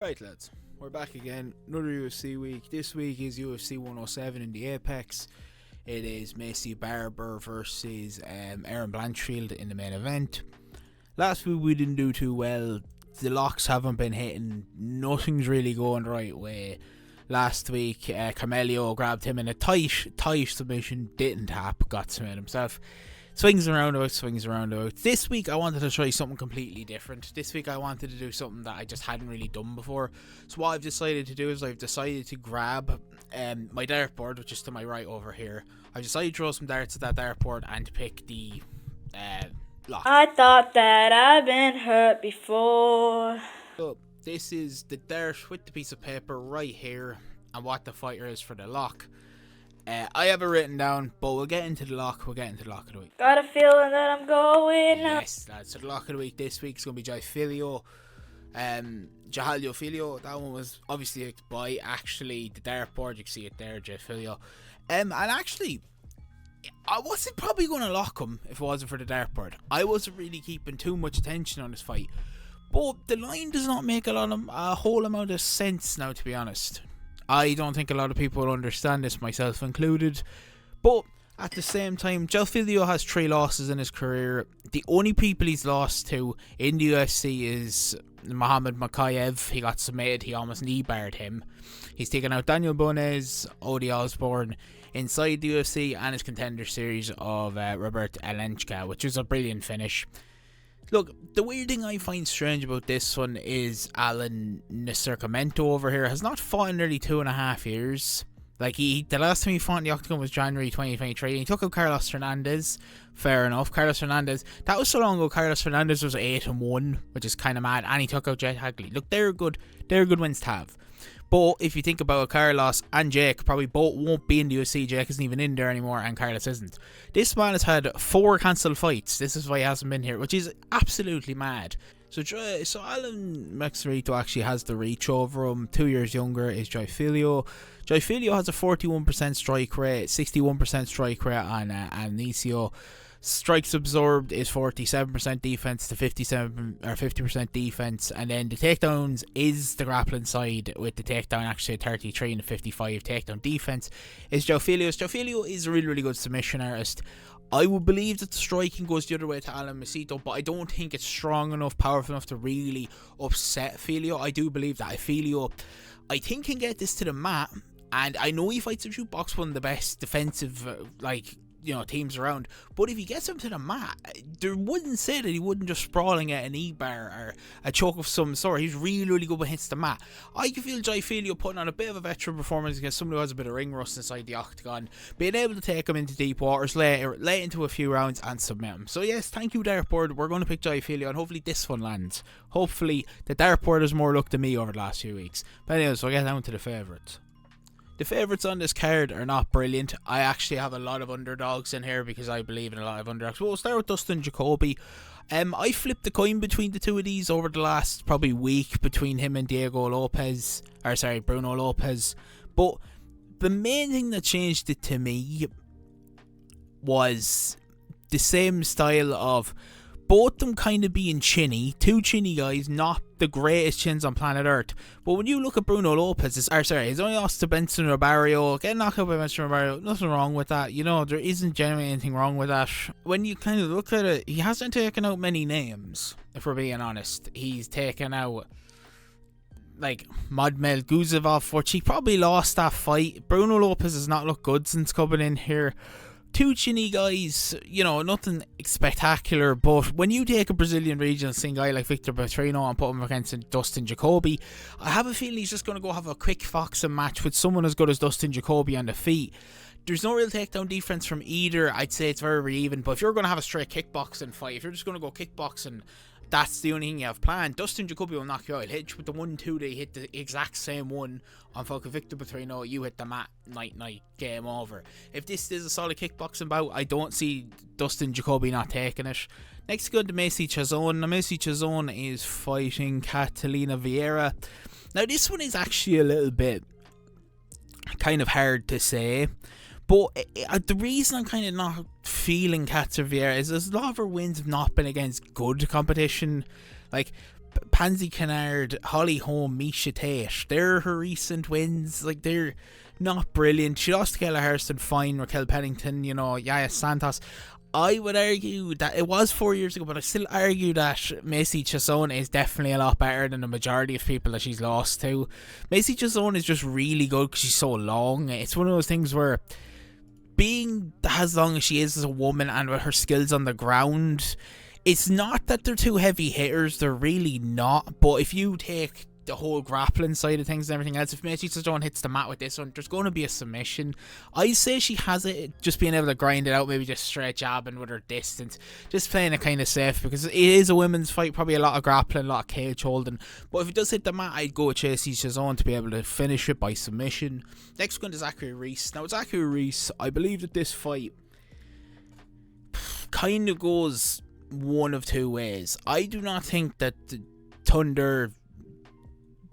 Right, lads, we're back again. Another UFC week. This week is UFC 107 in the Apex. It is Macy Barber versus Aaron Blanchfield in the main event. Last week we didn't do too well. The locks haven't been hitting. Nothing's really going the right way. Last week, Carmelo grabbed him in a tight submission. Didn't tap. Got submitted himself. Swings around out. This week I wanted to try something completely different. This week I wanted to do something that I just hadn't really done before. So what I've decided to do is I've decided to grab my dartboard, which is to my right over here. I've decided to throw some darts at that dartboard and to pick the lock. I thought that I've been hurt before. So this is the dart with the piece of paper right here and what the fighter is for the lock. I have it written down, but we'll get into the lock. We'll get into the lock of the week. Got a feeling that I'm going up. Yes, lads. So the lock of the week this week is going to be Jai Filio. Jahalio Filio. That one was obviously by actually the dartboard. You can see it there, Jai Filio. And actually, I wasn't probably going to lock him if it wasn't for the dartboard. I wasn't really keeping too much attention on this fight. But the line does not make a whole amount of sense now, to be honest. I don't think a lot of people will understand this, myself included. But at the same time, Jai Filio has 3 losses in his career. The only people he's lost to in the UFC is Muhammad Mokaev. He got submitted. He almost knee-barred him. He's taken out Daniel Bones, Odi Osborne inside the UFC and his contender series of Robert Alenchka, which was a brilliant finish. Look, the weird thing I find strange about this one is Alan Nascimento over here has not fought in nearly 2.5 years. Like, the last time he fought in the Octagon was January 2023, and he took out Carlos Fernandez. Fair enough. Carlos Fernandez, that was so long ago. Carlos Fernandez was 8-1, which is kind of mad, and he took out Jake Hagley. Look, they're good wins to have. But if you think about it, Carlos and Jake probably both won't be in the UFC. Jake isn't even in there anymore and Carlos isn't. This man has had 4 cancelled fights. This is why he hasn't been here, which is absolutely mad. So Alan Maxarito actually has the reach over him. 2 years younger is Jai Filio. Jai Filio has a 41% strike rate, 61% strike rate on Anicio. Strikes absorbed is 47% defense to 50% defense, and then the takedowns is the grappling side, with the takedown actually 33 and 55 takedown defense is Jai Filio's. Jai Filio is a really good submission artist. I would believe that the striking goes the other way to Alan Masito, but I don't think it's strong enough, powerful enough to really upset Filio. I do believe that Filio, I think, can get this to the mat, and I know he fights a jukebox, one of the best defensive teams around, but if he gets him to the mat, there wouldn't say that he wouldn't just sprawling at an E-bar or a choke of some sort. He's really good when he hits the mat. I can feel Jai Filio putting on a bit of a veteran performance against somebody who has a bit of ring rust inside the octagon, being able to take him into deep waters, lay into a few rounds and submit him. So yes, thank you dartboard, we're going to pick Jai Filio and hopefully this one lands. Hopefully the dartboard has more luck than me over the last few weeks. But anyways, we'll get down to the favourites. The favourites on this card are not brilliant. I actually have a lot of underdogs in here because I believe in a lot of underdogs. We'll start with Dustin Jacoby. I flipped the coin between the two of these over the last probably week between him and Bruno Lopez. But the main thing that changed it to me was the same style of both them kind of being chinny, 2 chinny guys, not the greatest chins on planet Earth. But when you look at Bruno Lopez, he's only lost to Benson Robario, getting knocked out by Benson Robario, nothing wrong with that. You know, there isn't genuinely anything wrong with that. When you kind of look at it, he hasn't taken out many names, if we're being honest. He's taken out like Madmel Guzevov, which he probably lost that fight. Bruno Lopez has not looked good since coming in here. 2 chinny guys, nothing spectacular, but when you take a Brazilian regional scene guy like Victor Petrino and put him against Dustin Jacoby, I have a feeling he's just going to go have a quick boxing match with someone as good as Dustin Jacoby on the feet. There's no real takedown defense from either. I'd say it's very even, but if you're going to have a straight kickboxing fight, if you're just going to go kickboxing, that's the only thing you have planned. Dustin Jacoby will knock you out. He'll hit you with the 1-2, they hit the exact same one on fucking Victor Petrino. You hit the mat, night, game over. If this is a solid kickboxing bout, I don't see Dustin Jacoby not taking it. Next, go to Macy Chiasson. Now, Macy Chiasson is fighting Catalina Vieira. Now, this one is actually a little bit kind of hard to say. But the reason I'm kind of not feeling Kat Vieira is there's a lot of her wins have not been against good competition. Like, Pansy Kennard, Holly Holm, Misha Tate. They're her recent wins. Like, they're not brilliant. She lost to Kayla Hairston, fine. Raquel Pennington, Yaya Santos. I would argue that it was 4 years ago, but I still argue that Macy Chiasson is definitely a lot better than the majority of people that she's lost to. Macy Chiasson is just really good because she's so long. It's one of those things where, being as long as she is as a woman and with her skills on the ground, it's not that they're two heavy hitters, they're really not. But if you take the whole grappling side of things and everything else, if Macy Chiasson hits the mat with this one, there's going to be a submission. I say she has it, just being able to grind it out, maybe just straight jabbing with her distance, just playing it kind of safe, because it is a women's fight, probably a lot of grappling, a lot of cage holding. But if it does hit the mat, I'd go with Macy Chiasson to be able to finish it by submission. Next one to Zachary Reese. Now, Zachary Reese, I believe that this fight kind of goes one of two ways. I do not think that the Thunder,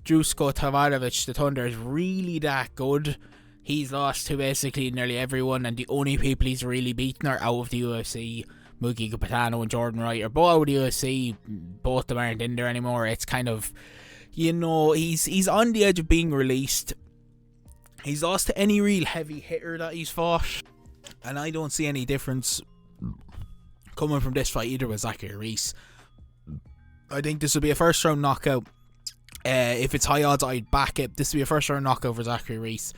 Dusko Tavarovic, the Thunder, is really that good. He's lost to basically nearly everyone, and the only people he's really beaten are out of the UFC. Mookie Capitano and Jordan Wright are both out of the UFC. Both of them aren't in there anymore. It's kind of, he's on the edge of being released. He's lost to any real heavy hitter that he's fought, and I don't see any difference coming from this fight either with Zachary Reese. I think this will be a first round knockout. If it's high odds, I'd back it. This will be a first round knockout for Zachary Reese.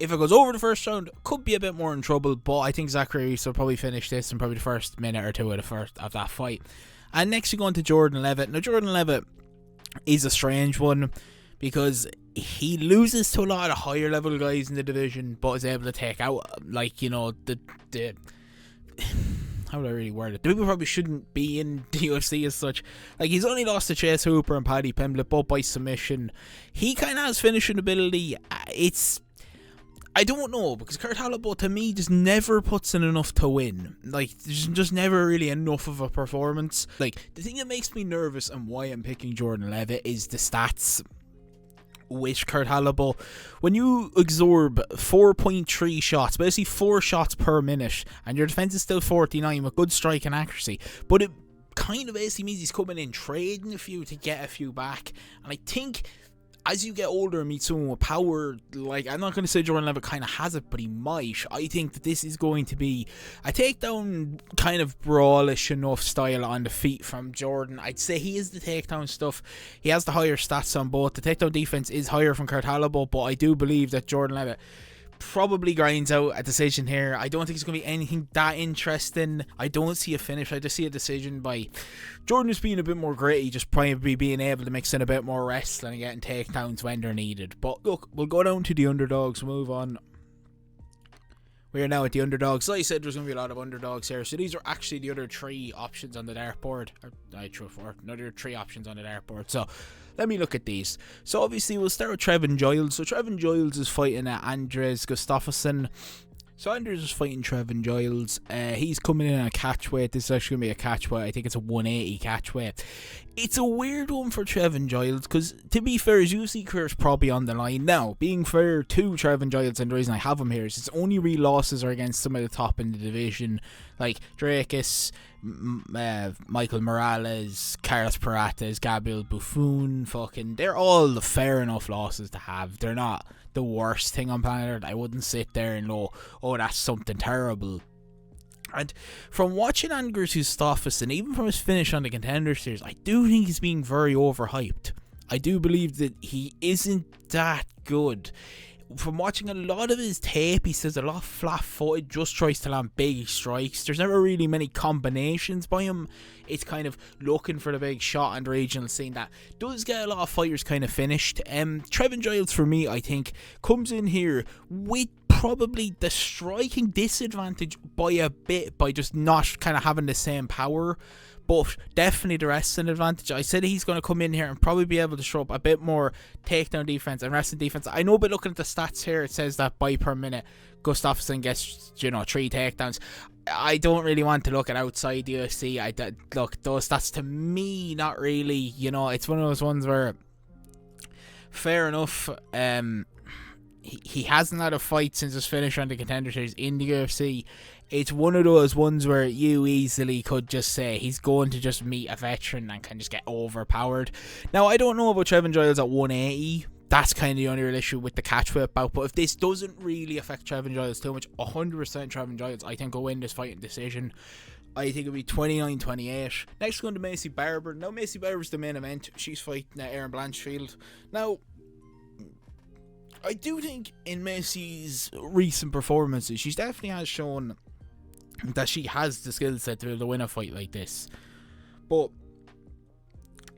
If it goes over the first round, could be a bit more in trouble, but I think Zachary Reese will probably finish this in probably the first minute or two of that fight. And next we go on to Jordan Levitt. Now, Jordan Levitt is a strange one because he loses to a lot of higher level guys in the division, but is able to take out, the how would I really word it? The people probably shouldn't be in the UFC as such. Like, he's only lost to Chase Hooper and Paddy Pimblett, both by submission. He kind of has finishing ability. I don't know, because Kurt Holobaugh, to me, just never puts in enough to win. Like, there's just never really enough of a performance. Like, the thing that makes me nervous and why I'm picking Jordan Levitt is the stats with Kurt Holobaugh. When you absorb 4.3 shots, basically 4 shots per minute, and your defense is still 49 with good strike and accuracy, but it kind of basically means he's coming in trading a few to get a few back. And I think as you get older and meet someone with power, like, I'm not going to say Jordan Levitt kind of has it, but he might. I think that this is going to be a takedown kind of brawlish enough style on the feet from Jordan. I'd say he is the takedown stuff. He has the higher stats on both. The takedown defense is higher from Kurt Holobaugh, but I do believe that Jordan Levitt probably grinds out a decision here. I don't think it's going to be anything that interesting. I don't see a finish. I just see a decision by Jordan just being a bit more gritty, just probably being able to mix in a bit more wrestling and getting takedowns when they're needed. But look, we'll go down to the underdogs, move on. We are now at the underdogs. Like I said, there's going to be a lot of underdogs here. So these are actually the other 3 options on the dartboard. Another 3 options on the dartboard. So let me look at these. So obviously we'll start with Trevin Giles. So Trevin Giles is fighting Andres Gustafsson. So Andres is fighting Trevin Giles. He's coming in at a catchweight. This is actually going to be a catchweight. I think it's a 180 catchweight. It's a weird one for Trevin Giles because, to be fair, his UFC career is probably on the line. Now, being fair to Trevin Giles, and the reason I have him here is his only real losses are against some of the top in the division, like Dracus, Michael Morales, Carlos Paratas, Gabriel Buffon. They're all fair enough losses to have. They're not the worst thing on planet Earth. I wouldn't sit there and go, oh, that's something terrible. And from watching Andres Gustafsson, even from his finish on the Contender Series, I do think he's being very overhyped. I do believe that he isn't that good. From watching a lot of his tape, he says a lot flat-footed, just tries to land big strikes. There's never really many combinations by him. It's kind of looking for the big shot on the regional scene that does get a lot of fighters kind of finished. Trevin Giles, for me, I think, comes in here with probably the striking disadvantage by a bit, by just not kind of having the same power, but definitely the wrestling advantage. I said he's going to come in here and probably be able to show up a bit more takedown defense and wrestling defense. I know, but looking at the stats here, it says that by per minute Gustafsson gets 3 takedowns. I don't really want to look at outside the UFC. Look, those stats to me, not really. It's one of those ones where, fair enough, he hasn't had a fight since his finish on the Contender Series in the UFC. It's one of those ones where you easily could just say he's going to just meet a veteran and can just get overpowered. Now, I don't know about Trevin Giles at 180. That's kind of the only real issue with the catch whip bout. But if this doesn't really affect Trevin Giles too much, 100% Trevin Giles, I think, will win this fight in decision. I think it'll be 29-28. Next, going to Macy Barber. Now, Macy Barber's the main event. She's fighting Erin Blanchfield. Now, I do think in Macy's recent performances, she definitely has shown that she has the skill set to be able to win a fight like this. But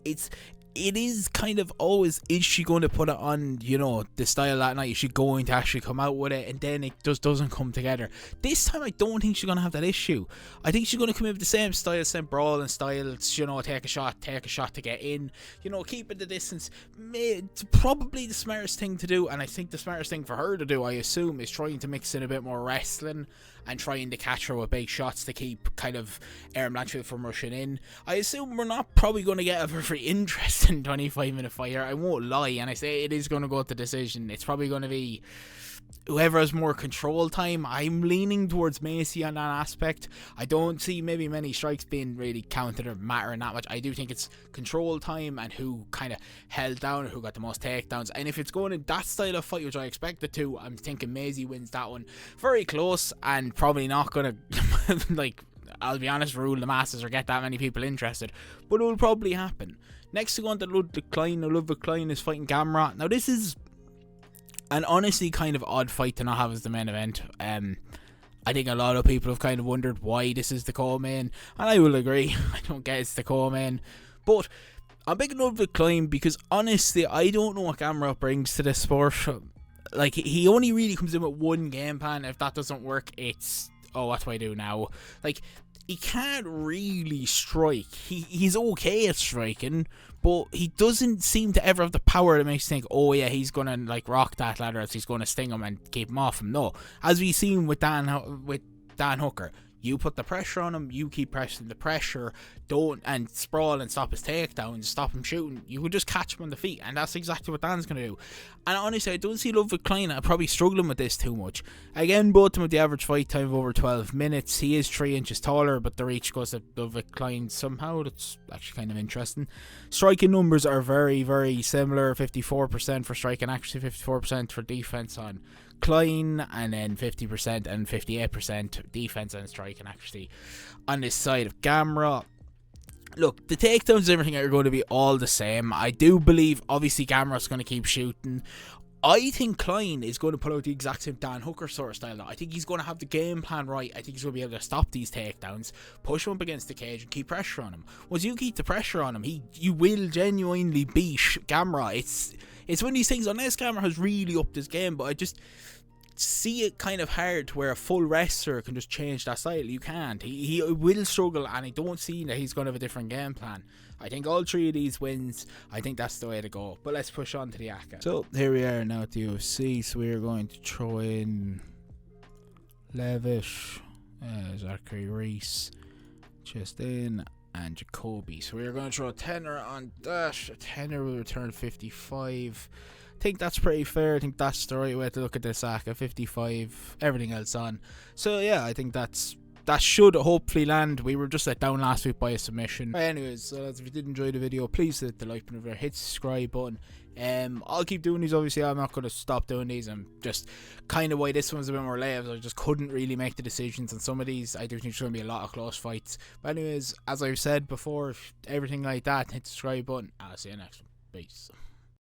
it is kind of always, is she going to put it on, you know, the style that night? Is she going to actually come out with it? And then it just doesn't come together. This time, I don't think she's going to have that issue. I think she's going to come in with the same style, same brawling styles, you know, take a shot to get in, you know, keep it the distance. It's probably the smartest thing to do, and I think the smartest thing for her to do, I assume, is trying to mix in a bit more wrestling and trying to catch her with big shots to keep kind of Erin Blanchfield from rushing in. I assume we're not probably going to get a very interesting 25-minute fight here. I won't lie, and I say it is going to go to decision. It's probably going to be whoever has more control time. I'm leaning towards Macy on that aspect. I don't see maybe many strikes being really counted or mattering that much. I do think it's control time and who kind of held down or who got the most takedowns. And if it's going in that style of fight, which I expect it to, I'm thinking Macy wins that one. Very close and probably not going to, like, I'll be honest, rule the masses or get that many people interested. But it will probably happen. Next to go on to Ludwig Klein. Now, Ludwig Klein is fighting Gamrot. Now, this is an honestly kind of odd fight to not have as the main event. I think a lot of people have kind of wondered why this is the co-main, and I will agree. I don't get it's the co-main, but I'm picking Ludwig Klein because honestly, I don't know what Gamrot brings to this sport. Like, he only really comes in with one game plan. If that doesn't work, it's, oh, what do I do now? Like, he can't really strike. He's okay at striking, but he doesn't seem to ever have the power that makes you think, oh yeah, he's gonna like rock that ladder, as he's gonna sting him and keep him off him. No, as we've seen with Dan Hooker, you put the pressure on him, you keep pressing the pressure, and sprawl and stop his takedowns, stop him shooting. You could just catch him on the feet, and that's exactly what Dan's going to do. And honestly, I don't see Ludwig Klein probably struggling with this too much. Again, both of them with the average fight time of over 12 minutes. He is 3 inches taller, but the reach goes to Ludwig Klein somehow. That's actually kind of interesting. Striking numbers are very, very similar. 54% for striking, actually 54% for defense on Klein, and then 50% and 58% defense and striking actually on this side of Gamrot. Look, the takedowns and everything are going to be all the same. I do believe, obviously, Gamrot's going to keep shooting. I think Klein is going to put out the exact same Dan Hooker sort of style. I think he's going to have the game plan right. I think he's going to be able to stop these takedowns, push him up against the cage, and keep pressure on him. Once you keep the pressure on him, you will genuinely beat Gamrot. It's one of these things, unless Gamrot has really upped his game, but I just see it kind of hard where a full wrestler can just change that style. You can't. He will struggle, and I don't see that he's going to have a different game plan. I think all 3 of these wins, I think that's the way to go. But let's push on to the ACA. So here we are now at the UFC. So we're going to throw in Levitt, Zachary Reese, Chastain, and Jacoby. So we're going to throw a tenner on that. A tenner will return 55. I think that's pretty fair. I think that's the right way to look at this ACA. 55, everything else on. So yeah, I think that should hopefully land. We were just let down last week by a submission. But anyways, if you did enjoy the video, please hit the like button over there, hit the subscribe button. I'll keep doing these. Obviously, I'm not going to stop doing these. I'm just kind of why this one's a bit more layered. I just couldn't really make the decisions on some of these. I do think there's going to be a lot of close fights. But anyways, as I've said before, everything like that, hit the subscribe button. I'll see you next one. Peace.